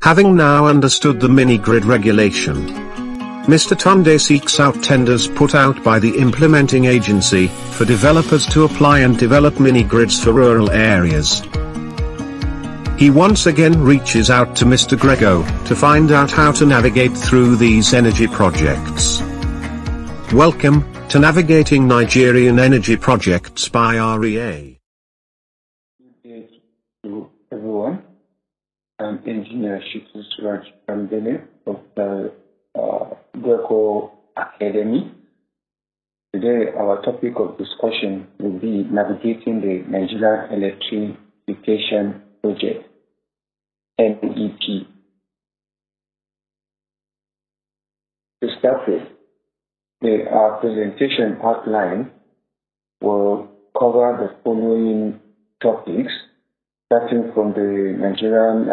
Having now understood the mini-grid regulation, Mr. Tunde seeks out tenders put out by the implementing agency, for developers to apply and develop mini-grids for rural areas. He once again reaches out to Mr. Grego, to find out how to navigate through these energy projects. Welcome, to Navigating Nigerian Energy Projects by REA. Good day to everyone. I'm Engineer Shitu Suraj Bambele of the Greco Academy. Today, our topic of discussion will be navigating the Nigeria Electrification Project, NEP. To start with, our presentation outline will cover the following topics, starting from the Nigerian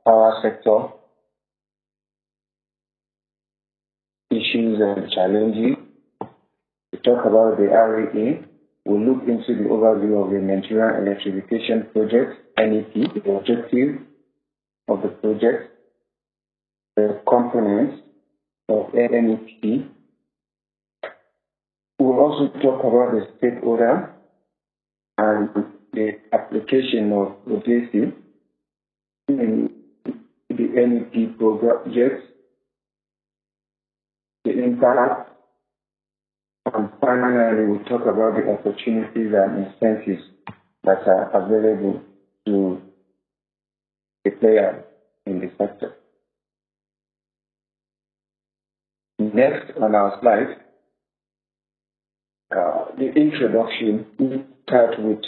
power sector, issues and challenges. We talk about the REA. We'll look into the overview of the Nigerian Electrification Project, NEP, the objective of the project, the components of NEP. We'll also talk about the stakeholder and the application of OJC in the NEP project, the impact, and finally we'll talk about the opportunities and incentives that are available to the players in the sector. Next on our slide, the introduction, we start with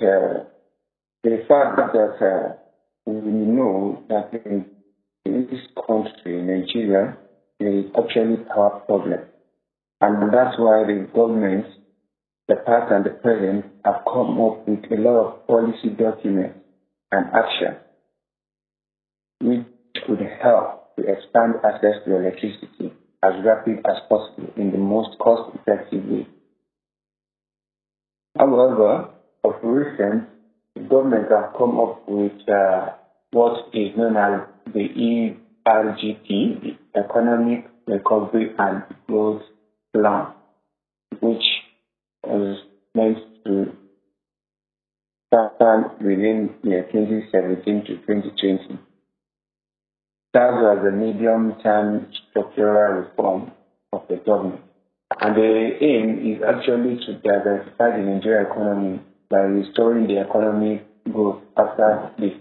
the fact that we know that in this country, Nigeria, there is actually a power problem. And that's why the government, the past and the present, have come up with a lot of policy documents and action which could help to expand access to electricity as rapid as possible in the most cost-effective way. However, of recent, the government has come up with what is known as the ERGP, the Economic Recovery and Growth Plan, which was meant to start within the year 2017 to 2020. That was the medium-term structural reform of the government. And the aim is actually to diversify the Nigerian economy by restoring the economic growth after the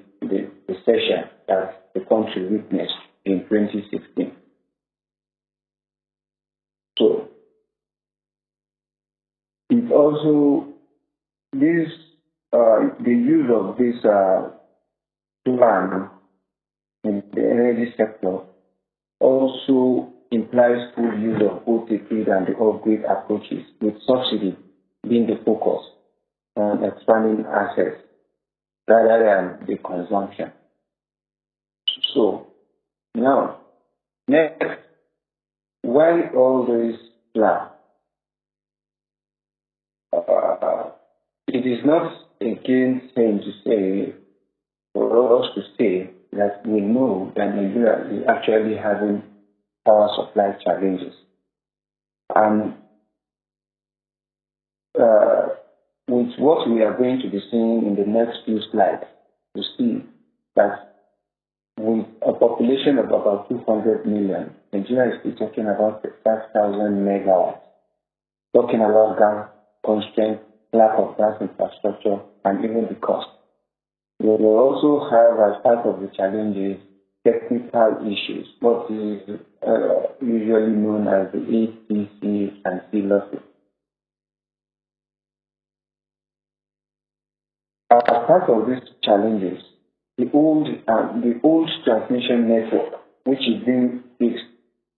recession that the country witnessed in 2016. So, it also, the use of this plan in the energy sector also implies full use of OTP and the upgrade approaches, with subsidy being the focus on expanding assets rather than the consumption. So, now, next, why all this plan? It is not again saying to say, for us to say that we know that Nigeria is actually having power supply challenges. And with what we are going to be seeing in the next few slides, you see that with a population of about 200 million, Nigeria is still talking about 5,000 megawatts, talking about gas constraints, lack of gas infrastructure, and even the cost. We will also have, as part of the challenges, technical issues, what is usually known as the ATC and C losses. As part of these challenges, the old transmission network, which is being fixed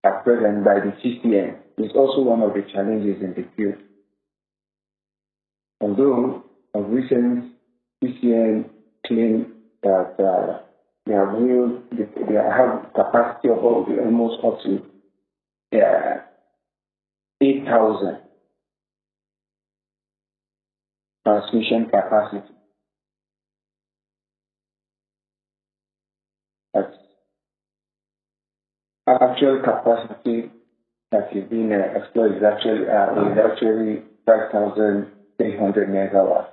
at present by the TCN, is also one of the challenges in the field. Although of recent TCN claim that they have capacity of almost up to 8,000 transmission capacity. actual capacity that is being explored is actually 5,300 megawatts.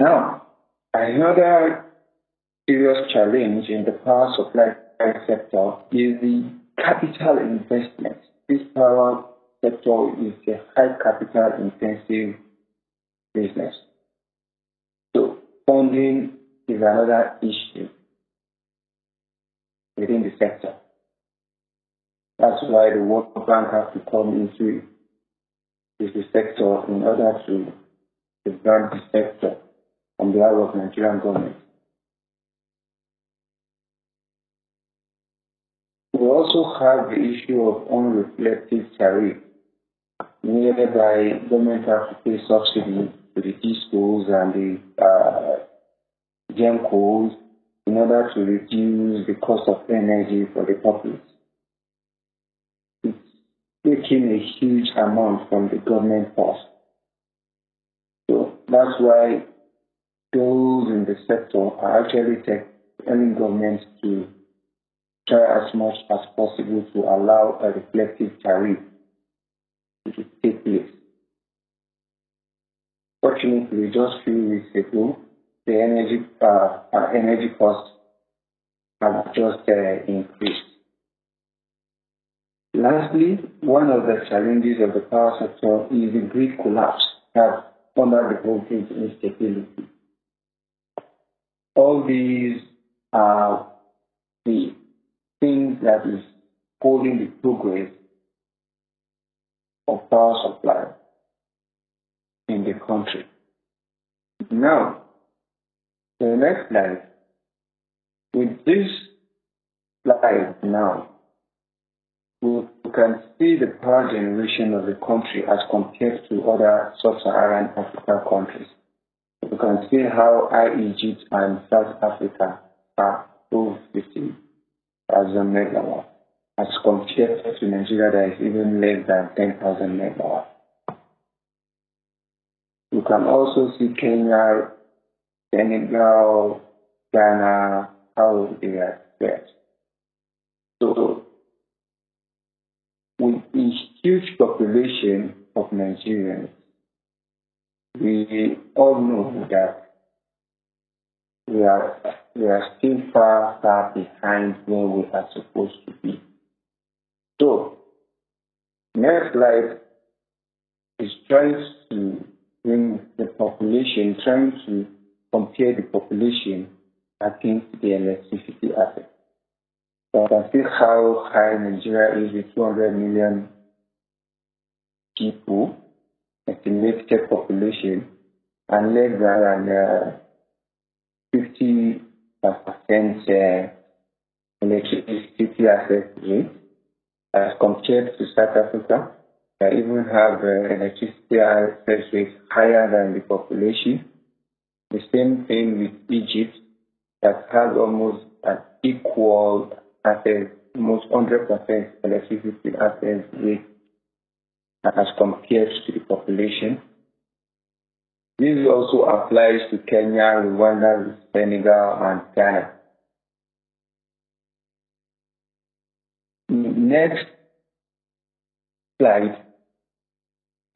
Now, another serious challenge in the power supply sector is the capital investment. This power sector is a high capital intensive business. So funding is another issue within the sector. That's why the World Bank has to come into the sector in order to develop the sector on behalf of Nigerian government. We also have the issue of unreflective tariff, whereby government has to pay subsidy to the schools and the GENCOs in order to reduce the cost of energy for the populace. It's taking a huge amount from the government purse. So that's why those in the sector are actually telling governments to try as much as possible to allow a reflective tariff to take place. Fortunately, just a few weeks ago, the energy costs have just increased. Lastly, one of the challenges of the power sector is the grid collapse under the voltage instability. All these are the things that is holding the progress of power supply in the country. Now, the next slide. With this slide now, we can see the power generation of the country as compared to other sub-Saharan African countries. We can see how Egypt and South Africa are over 50,000 megawatts as compared to Nigeria that is even less than 10,000 megawatts. You can also see Kenya, Senegal, Ghana, how they are spread. So, with the huge population of Nigerians, we all know that we are still far behind where we are supposed to be. So, next slide is trying to bring the population, trying to compare the population against the electricity asset. So you can see how high Nigeria is with 200 million people, estimated population, and less than 50% electricity asset rate as compared to South Africa. They even have electricity access rate higher than the population. The same thing with Egypt, that has almost an equal access, almost 100% electricity access rate as compared to the population. This also applies to Kenya, Rwanda, Senegal, and Ghana. Next slide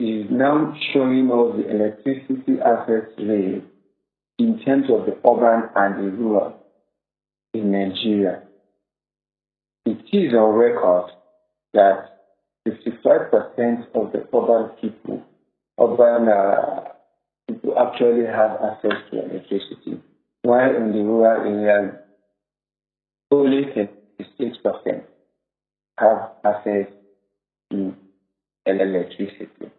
is now showing us the electricity access rate in terms of the urban and the rural in Nigeria. It is on record that 55% of the urban people actually have access to electricity, while in the rural areas, only 36% have access to electricity.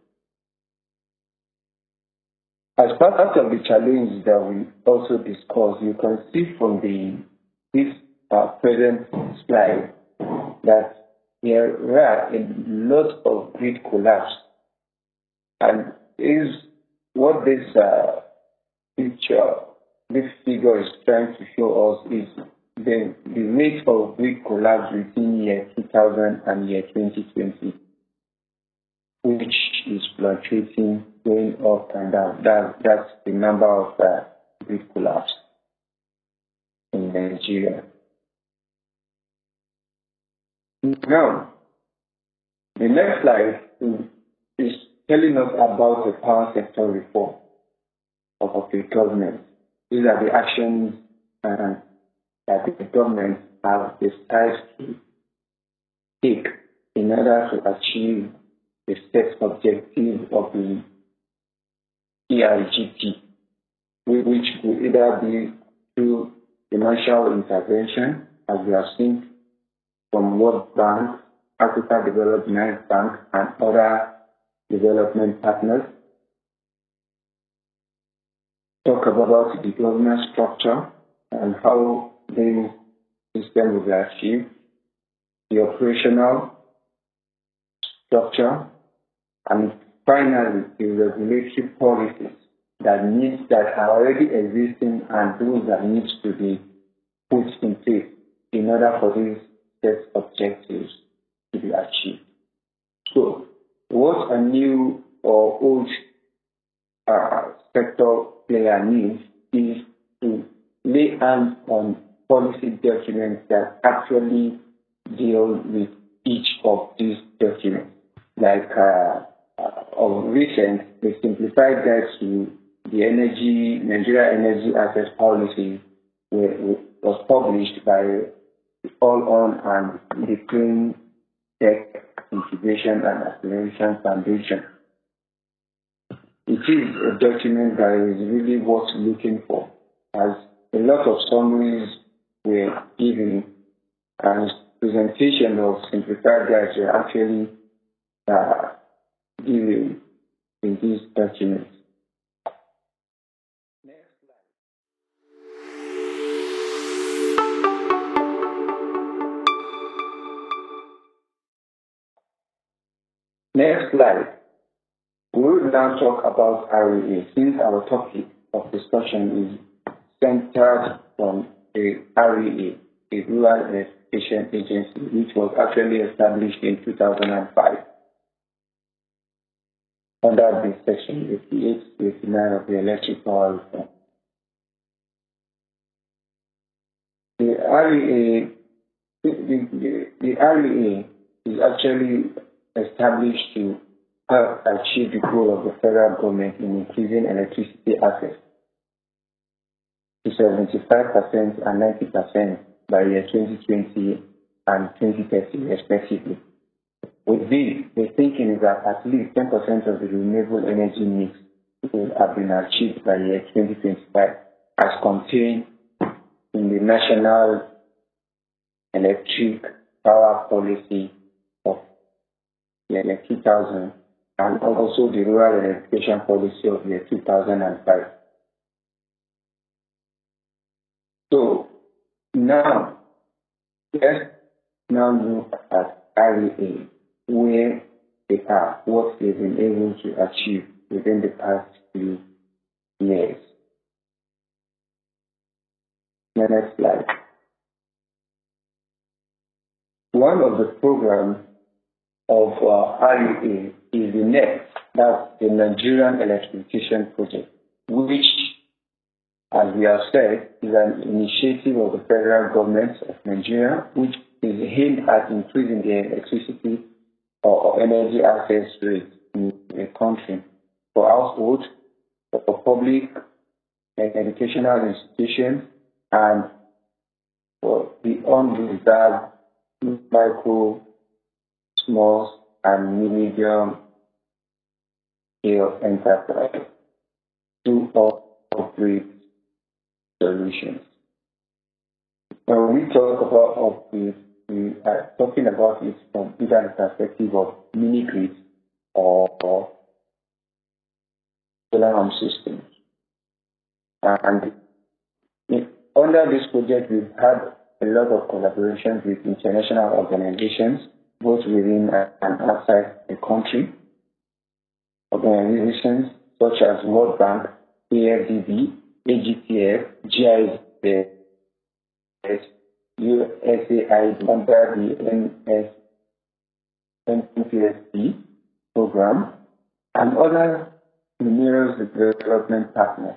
As part of the challenge that we also discussed, you can see from this present slide that there are a lot of grid collapse, and is what this figure is trying to show us is the rate of grid collapse between year 2000 and year 2020, which is fluctuating, going up and down. That's the number of grid collapse in Nigeria. Now, the next slide is telling us about the power sector reform of the government. These are the actions that the government has decided to take in order to achieve the set objective of the ERGP, which could either be through financial intervention, as we have seen from World Bank, Africa Development Bank, and other development partners. Talk about the governance structure and how the system will be achieved, the operational structure, and finally the regulatory policies that are already existing and those that need to be put in place in order for these set objectives to be achieved. So, what a new or old sector player needs is to lay hands on policy documents that actually deal with each of these documents. Like of recent, the simplified guide to the Nigeria Energy Access Policy was published by All On and the Clean Tech Incubation and Acceleration Foundation. It is a document that is really worth looking for, as a lot of summaries were given and presentation of simplified guides were actually given in these documents. Next slide. We will now talk about REA, since our topic of discussion is centered on the REA, the Rural Electrification Agency, which was actually established in 2005 under the Section 88-89 of the Electric Power Reform. The REA is actually established to help achieve the goal of the federal government in increasing electricity access to 75% and 90% by year 2020 and 2030 respectively. With this, the thinking is that at least 10% of the renewable energy mix will have been achieved by year 2025 as contained in the National Electric Power Policy of the year 2000 and also the Rural Electrification Policy of the year 2005. So now, let's now look at REA, where they are, what they've been able to achieve within the past few years. Next slide. One of the programs of REA is the NEPP, that's the Nigerian Electrification Project, which, as we have said, is an initiative of the federal government of Nigeria, which is aimed at increasing the electricity or energy access rate in the country for households, for public and educational institutions, and for the unreserved micro, small, and medium scale enterprise to operate solutions. When we talk about off-grid, we are talking about it from either the perspective of mini-grids or solar home systems. And under this project, we've had a lot of collaborations with international organizations, both within and outside the country. Organizations such as World Bank, AFDB, AGTF, GIZ, USAID under the NPSP program, and other numerous development partners.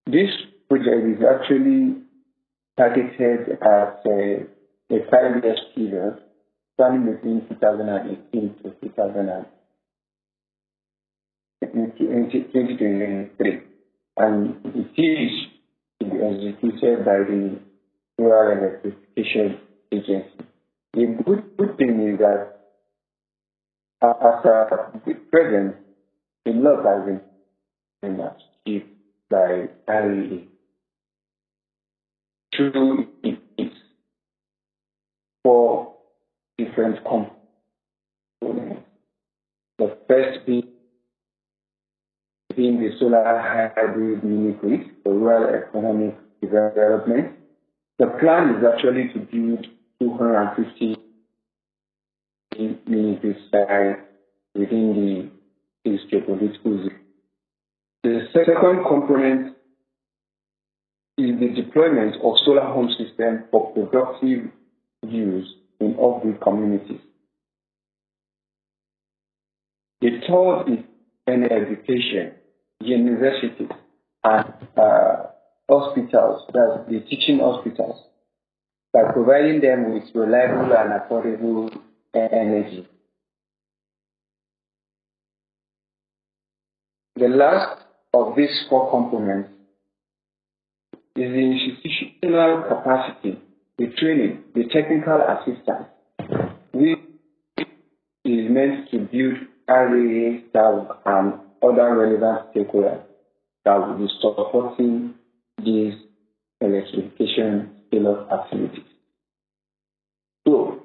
This project is actually targeted at a 5 year period, starting between 2018 to 2023. And it is to be executed by the Rural Electrification Agency. The good thing is that after the present, the lot has been achieved by REA through its 4 different components. The first being the solar hybrid mini grid for rural economic development. The plan is actually to build 250 mini grid sites within the geopolitical zone. The second component is the deployment of solar home systems for productive use in off-grid communities. The third is energy education, universities, and hospitals, that's the teaching hospitals, by providing them with reliable and affordable energy. The last of these 4 components is the institutional capacity, the training, the technical assistance, which is meant to build REA staff and other relevant stakeholders that will be supporting these electrification scale-up activities. So,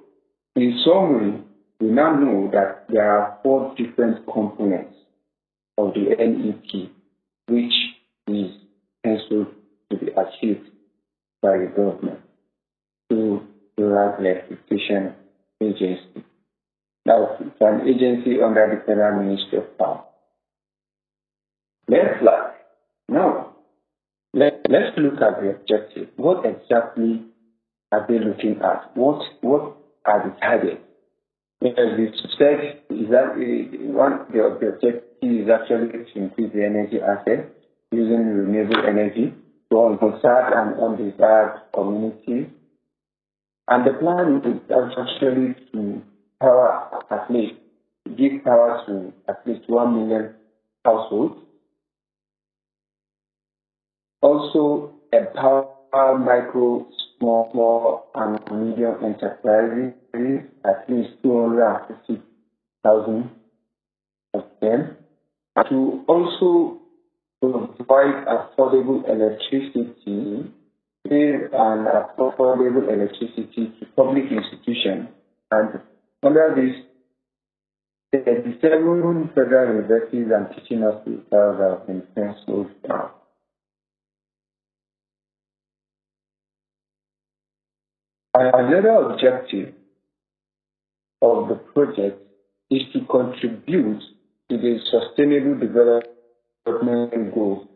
in summary, we now know that there are 4 different components of the NEP, which is penciled to be achieved by the government through the Rural Electrification Agency. Now, it's an agency under the Federal Ministry of Power. Let's look at the objective. What exactly are they looking at? What are the targets? Because we said is that the objective is actually to increase the energy asset using renewable energy to unsubsidized and undesired communities. And the plan is actually to give power to at least 1 million households. Also, empower micro, small, and medium enterprises, at least 250,000 of them, to also provide affordable electricity to public institutions. And under this, 37 federal universities and teaching hospitals have been penciled down. Another objective of the project is to contribute to the Sustainable Development Goals,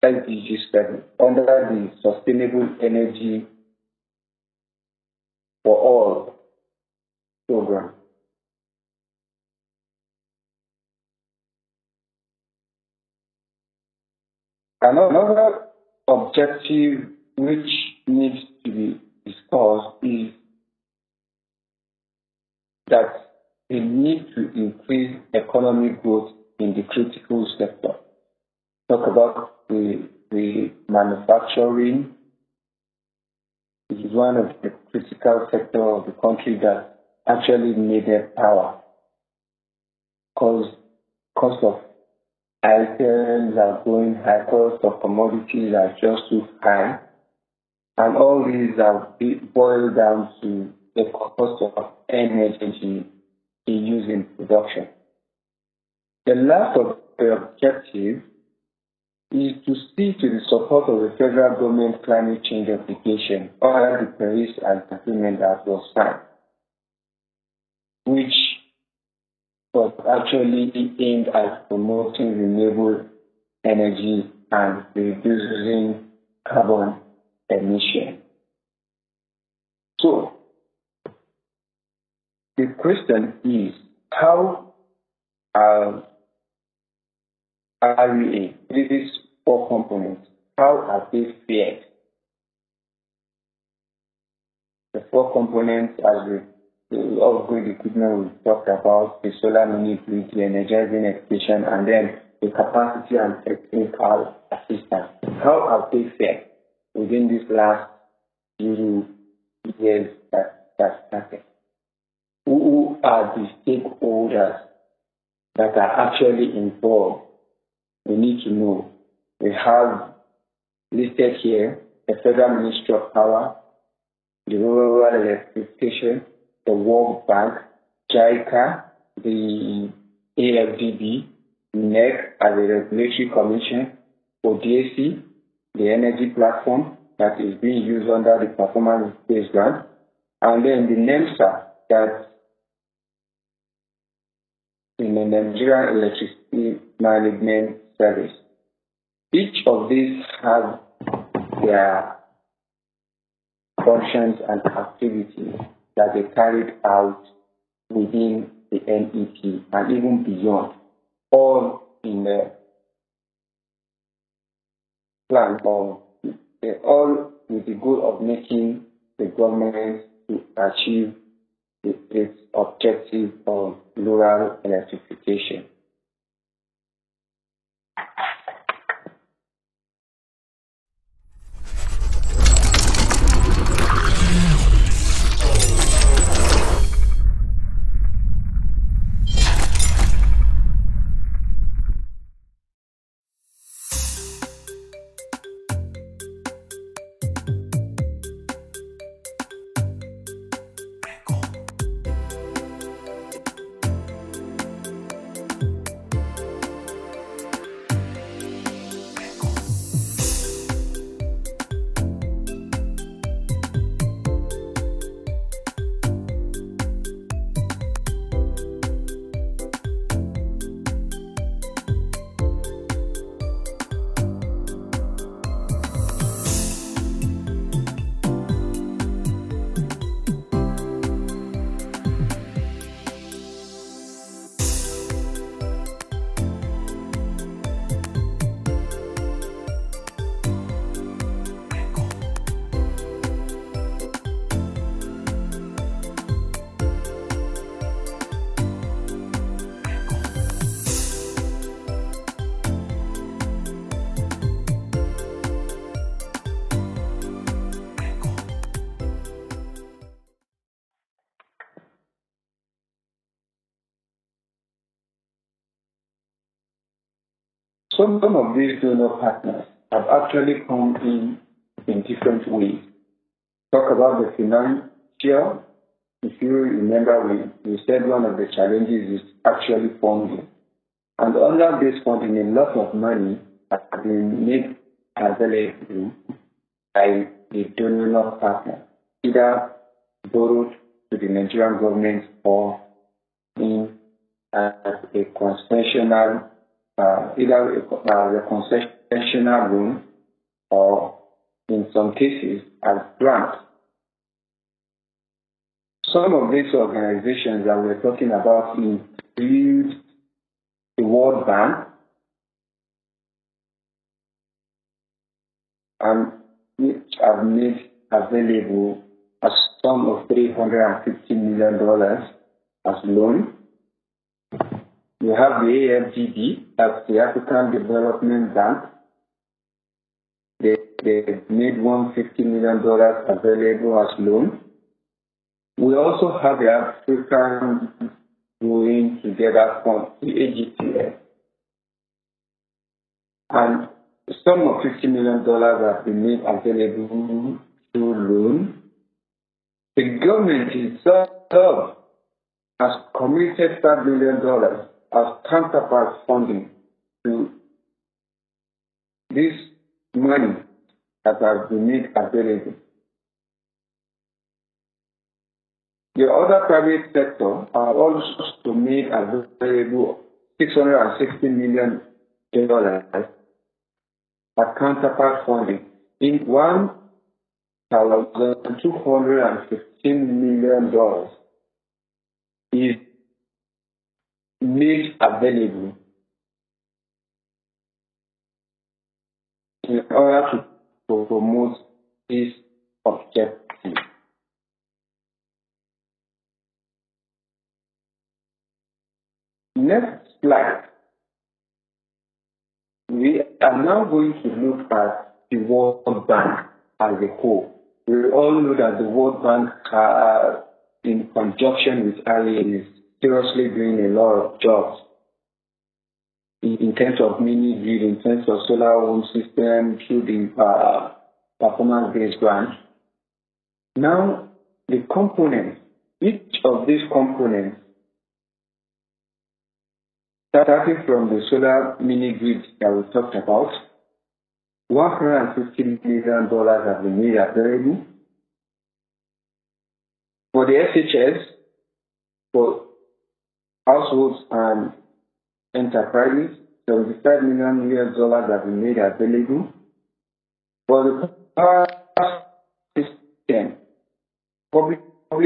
SDG 7, under the Sustainable Energy for All program. Another objective which needs to be discussed is that we need to increase economic growth in the critical sector. Talk about the manufacturing, which is one of the critical sectors of the country that actually needed power. Because cost of items are going high, cost of commodities are just too high. And all these are boiled down to the cost of energy used in production. The last of the objective is to see to the support of the federal government climate change application under the Paris Agreement that was signed, which was actually aimed at promoting renewable energy and reducing carbon emission. So, the question is, how are REA, these 4 components, how are they fared the four components as the upgrade equipment we talked about, the solar mini grid, the energizing extension, and then the capacity and technical assistance. How have they fared within these last few years that started? Who are the stakeholders that are actually involved? We need to know. We have listed here the Federal Ministry of Power, the Rural Electrification, the World Bank, JICA, the AFDB, NEC as a regulatory commission, ODAC, the energy platform that is being used under the performance-based grant, and then the NEMSA that in the Nigerian Electricity Management Service. Each of these have their functions and activities that they carried out within the NEP and even beyond, all in the plan or all with the goal of making the government to achieve its objective of rural electrification. Some of these donor partners have actually come in different ways. Talk about the financial. If you remember, we said one of the challenges is actually funding. And under this funding, a lot of money has been made available by the donor partner, either borrowed to the Nigerian government or in a concessional either a concessional loan or in some cases as grants. Some of these organizations that we're talking about include the World Bank and which have made available a sum of $350 million as loan. We have the AFDB, that's the African Development Bank. They made $150 million available as loan. We also have the African Growing Together Fund, the AGTF. And a sum of $50 million have been made available through loan. The government itself has committed $5 million as counterpart funding to this money that has been made available. The other private sector are also made available $660 million as counterpart funding. In $1,215 million is made available in order to promote this objective. next slide, we are now going to look at the World Bank as a whole. We all know that the World Bank, in conjunction with REA, is seriously doing a lot of jobs in terms of mini grid, in terms of solar home system, through the performance-based grant. Now, the components, each of these components, starting from the solar mini grid that we talked about, $150 million have been made available. For the SHS, for households and enterprises, $75 million have been made available. For the power system, public to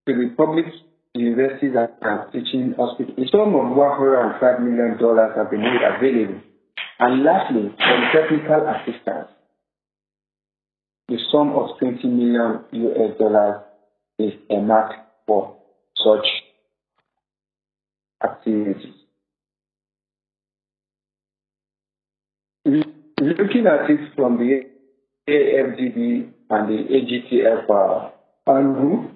the public universities and teaching hospitals, a sum of $105 million have been made available. And lastly, for the technical assistance, the sum of $20 million is earmarked for such activities. Looking at it from the AFDB and the AGTF angle,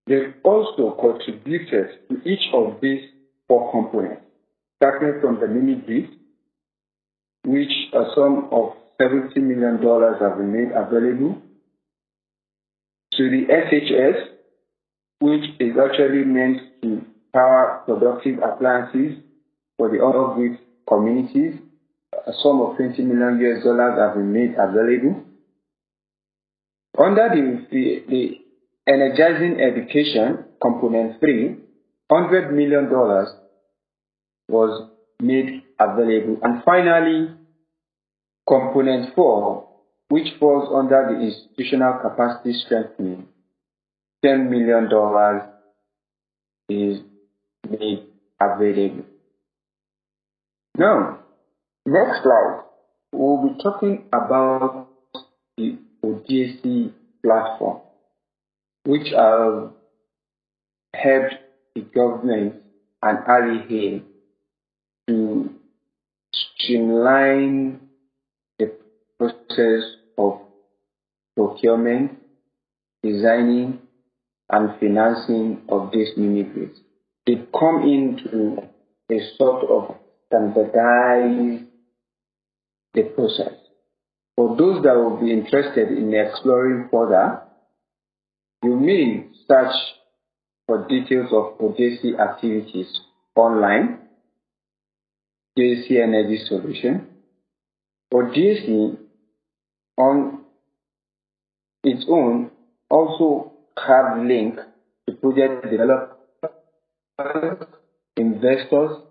they've also contributed to each of these four components, starting from the mini grid, which a sum of $70 million have been made available, to the SHS, which is actually meant to power productive appliances for the off-grid communities. A sum of $20 million have been made available. Under the energizing education, component 3, $100 million was made available. And finally, component 4, which falls under the institutional capacity strengthening, $10 million is made available. Now, next slide, we'll be talking about the ODAC platform, which have helped the government and REA to streamline the process of procurement, designing, and financing of these mini grids. They come into a sort of standardize the process. For those that will be interested in exploring further, you may search for details of ODAC activities online, ODAC Energy Solution. ODAC on its own also have link to project developers, investors,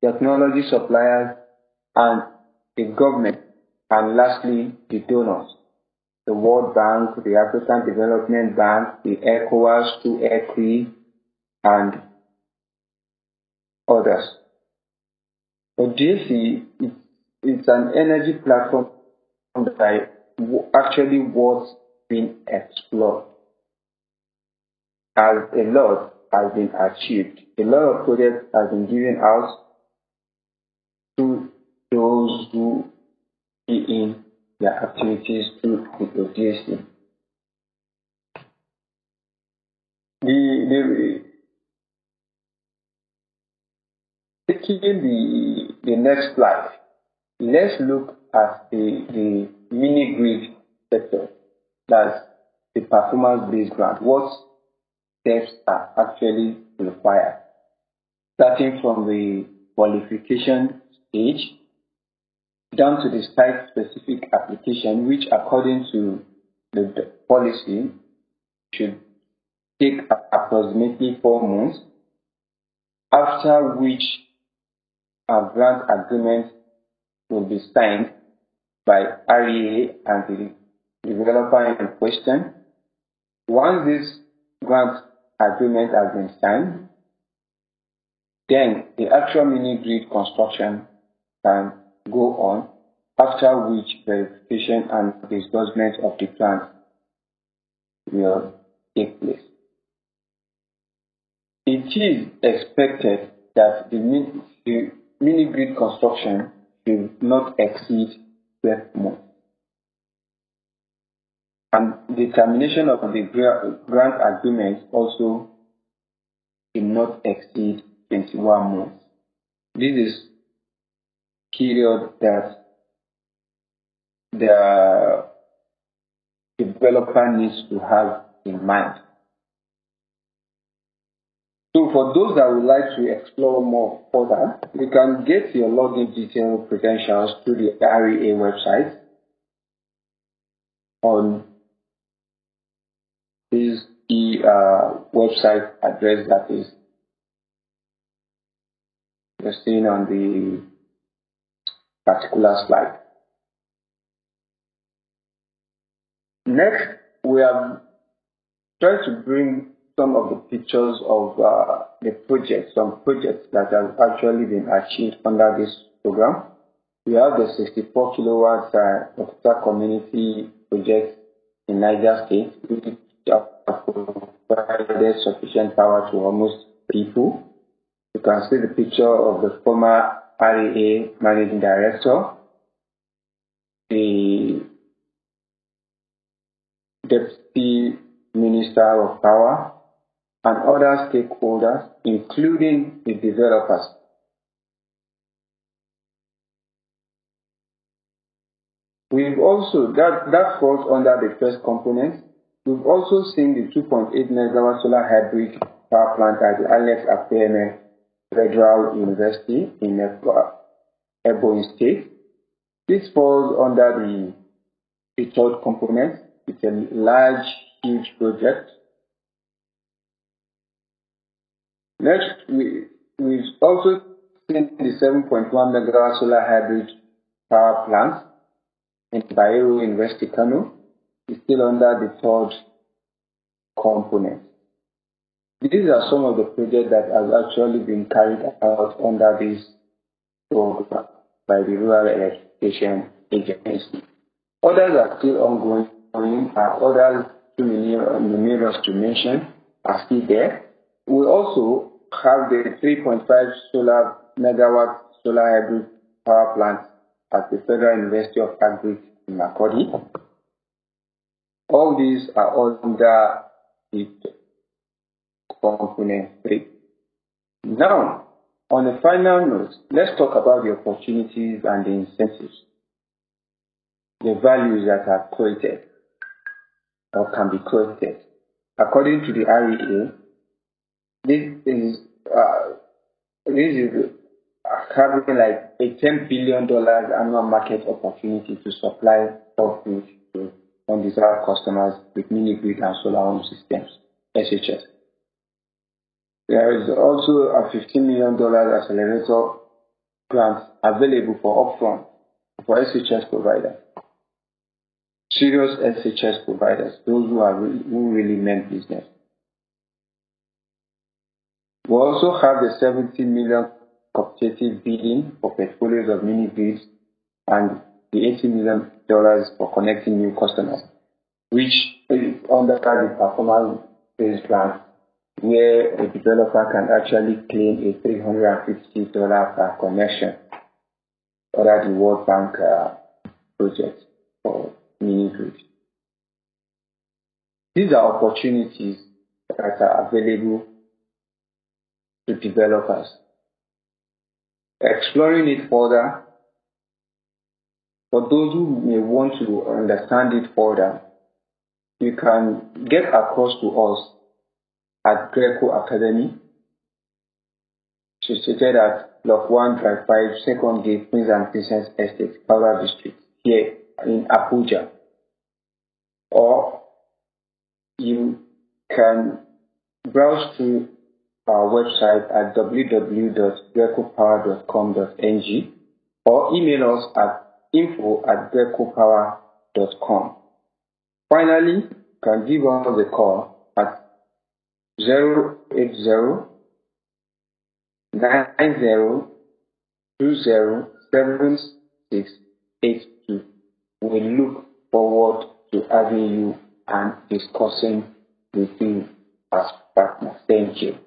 technology suppliers, and the government, and lastly, the donors, the World Bank, the African Development Bank, the ECOWAS, through ECRI, and others. ODAC is an energy platform that actually was being explored, as a lot has been achieved. A lot of projects have been given out to those who be in their activities through the ODAC. Taking the next slide, let's look at the mini grid sector, that's the performance-based grant. What steps are actually required, starting from the qualification stage down to the site-specific application, which according to the policy should take approximately 4 months, after which a grant agreement will be signed by REA and the developer in question. Once this grant agreement has been signed, then the actual mini grid construction can go on, after which verification and disbursement of the grant will take place. It is expected that the mini grid construction should not exceed 12 months. And the termination of the grant agreement also should not exceed 21 months. This is period that the developer needs to have in mind. So for those that would like to explore more further, you can get your login detail credentials through the REA website on this website address that is seen on the particular slide. Next, we have tried to bring some of the pictures of the projects, some projects that have actually been achieved under this program. We have the 64 kilowatts water community project in Niger State, which provided sufficient power to almost people. You can see the picture of the former REA managing director, the deputy minister of power, and other stakeholders, including the developers. We've also, that falls under the first component. We've also seen the 2.8 megawatt solar hybrid power plant at the Alex Apeme Federal University in Ebonyi State. This falls under the third component. It's a large, huge project. Next, we've also seen the 7.1 megawatt solar hybrid power plant in Bayero University, Kano. It's still under the third component. These are some of the projects that have actually been carried out under this program by the Rural Electrification Agency. Others are still ongoing, and others too numerous to mention are still there. We also have the 3.5 megawatt solar hybrid power plant at the Federal University of Agric in Makurdi. All these are under the component 3. Now, on a final note, let's talk about the opportunities and the incentives, the values that are created or can be created. According to the REA, this is having like a $10 billion annual market opportunity to supply off-grid to undeserved customers with mini-grid and solar home systems, SHS. There is also a $15 million accelerator grant available for upfront for SHS providers, serious SHS providers, those who really meant business. We also have the $70 million competitive bidding for portfolios of mini grids and the $80 million for connecting new customers, which is under the performance-based grant, where a developer can actually claim a $350 per connection under the World Bank project for mini grids. These are opportunities that are available to developers. Exploring it further, for those who may want to understand it further, you can get across to us at Greco Academy, situated at Block 1, Drive 5, Second Gate, Prince and Princess Estate, Power District, here in Abuja. Or you can browse through our website at www.grecopower.com.ng or email us at info@grecopower.com. Finally, you can give us a call at 080-90-20-7682. We look forward to having you and discussing with you as partners. Thank you.